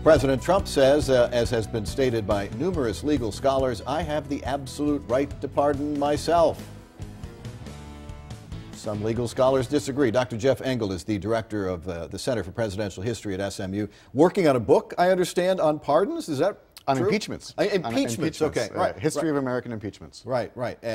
President Trump says, as has been stated by numerous legal scholars, I have the absolute right to pardon myself. Some legal scholars disagree. Dr. Jeff Engel is the director of the Center for Presidential History at SMU, working on a book, I understand, on pardons. Is that on true? impeachments. Impeachments, okay. Right. History of American impeachments. Right,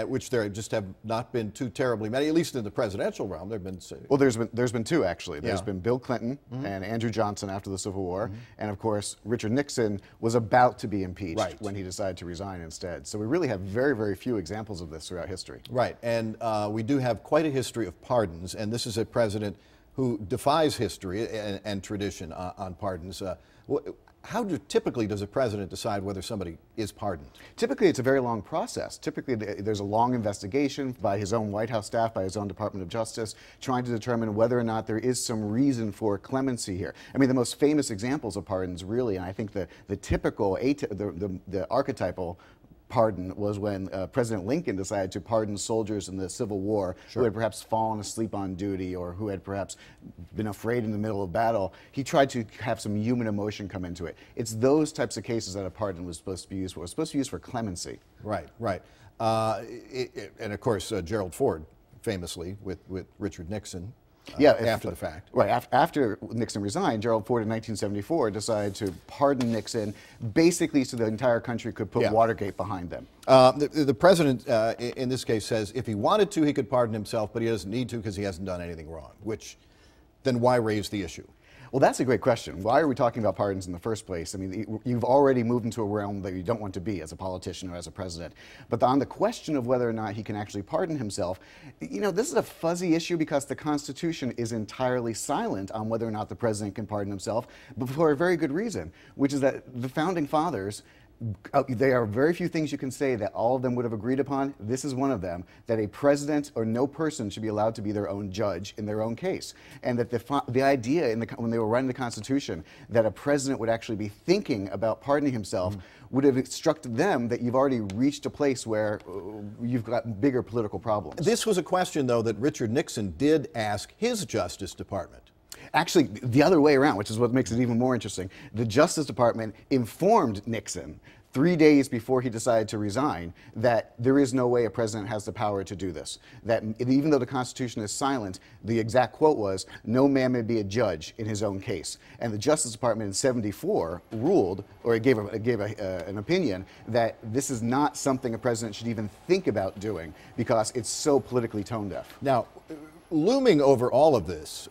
which there just have not been too terribly many, at least in the presidential realm. There have been... Well, there's been two, actually. There's been Bill Clinton and Andrew Johnson after the Civil War, and of course, Richard Nixon was about to be impeached when he decided to resign instead. So we really have very, very few examples of this throughout history. Right, and we do have quite a history of pardons, and this is a president who defies history and tradition on pardons. How typically does a president decide whether somebody is pardoned? Typically, it's a very long process. Typically, there's a long investigation by his own White House staff, by his own Department of Justice, trying to determine whether or not there is some reason for clemency here. I mean, the most famous examples of pardons, really, and I think the typical, the archetypal pardon was when President Lincoln decided to pardon soldiers in the Civil War who had perhaps fallen asleep on duty or who had perhaps been afraid in the middle of battle. He tried to have some human emotion come into it. It's those types of cases that a pardon was supposed to be used for. It was supposed to be used for clemency. Right. And of course, Gerald Ford, famously, with Richard Nixon. After the fact. Right. After Nixon resigned, Gerald Ford in 1974 decided to pardon Nixon basically so the entire country could put Watergate behind them. The president, in this case, says if he wanted to, he could pardon himself, but he doesn't need to because he hasn't done anything wrong, then why raise the issue? Well, that's a great question. Why are we talking about pardons in the first place? I mean, you've already moved into a realm that you don't want to be as a politician or as a president. But on the question of whether or not he can actually pardon himself, you know, this is a fuzzy issue because the Constitution is entirely silent on whether or not the president can pardon himself, but for a very good reason, which is that the Founding Fathers, there are very few things you can say that all of them would have agreed upon. This is one of them, that a president or no person should be allowed to be their own judge in their own case. And that the idea when they were writing the Constitution that a president would actually be thinking about pardoning himself would have instructed them that you've already reached a place where you've got bigger political problems. This was a question, though, that Richard Nixon did ask his Justice Department. Actually, the other way around, which is what makes it even more interesting. The Justice Department informed Nixon 3 days before he decided to resign that there is no way a president has the power to do this. That even though the Constitution is silent, the exact quote was, no man may be a judge in his own case. And the Justice Department in '74 ruled, or it gave an opinion, that this is not something a president should even think about doing because it's so politically tone deaf. Now, looming over all of this,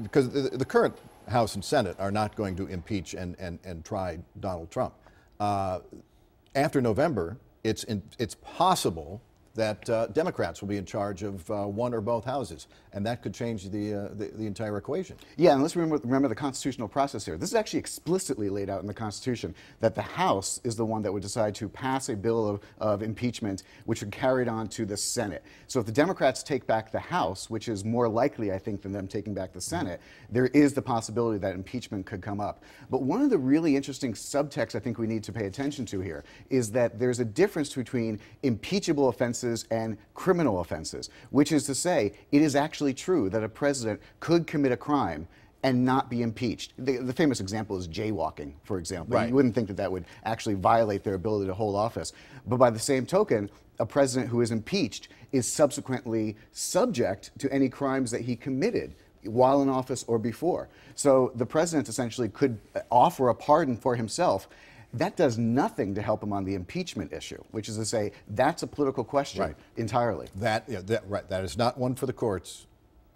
because the current House and Senate are not going to impeach and try Donald Trump. After November, it's possible that Democrats will be in charge of one or both houses, and that could change the entire equation. Yeah, and let's remember the constitutional process here. This is actually explicitly laid out in the Constitution that the House is the one that would decide to pass a bill of impeachment, which would carry it on to the Senate. So if the Democrats take back the House, which is more likely, I think, than them taking back the Senate, there is the possibility that impeachment could come up. But one of the really interesting subtexts I think we need to pay attention to here is that there's a difference between impeachable offenses and criminal offenses, which is to say, it is actually true that a president could commit a crime and not be impeached. The famous example is jaywalking, for example. Right. You wouldn't think that that would actually violate their ability to hold office. But by the same token, a president who is impeached is subsequently subject to any crimes that he committed while in office or before. So the president essentially could offer a pardon for himself. That does nothing to help him on the impeachment issue, which is to say that's a political question entirely. That is not one for the courts.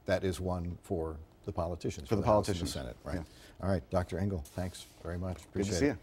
That is one for the politicians. For the politicians. House and the Senate, right? Yeah. All right, Dr. Engel, thanks very much. Appreciate it. Good to see you.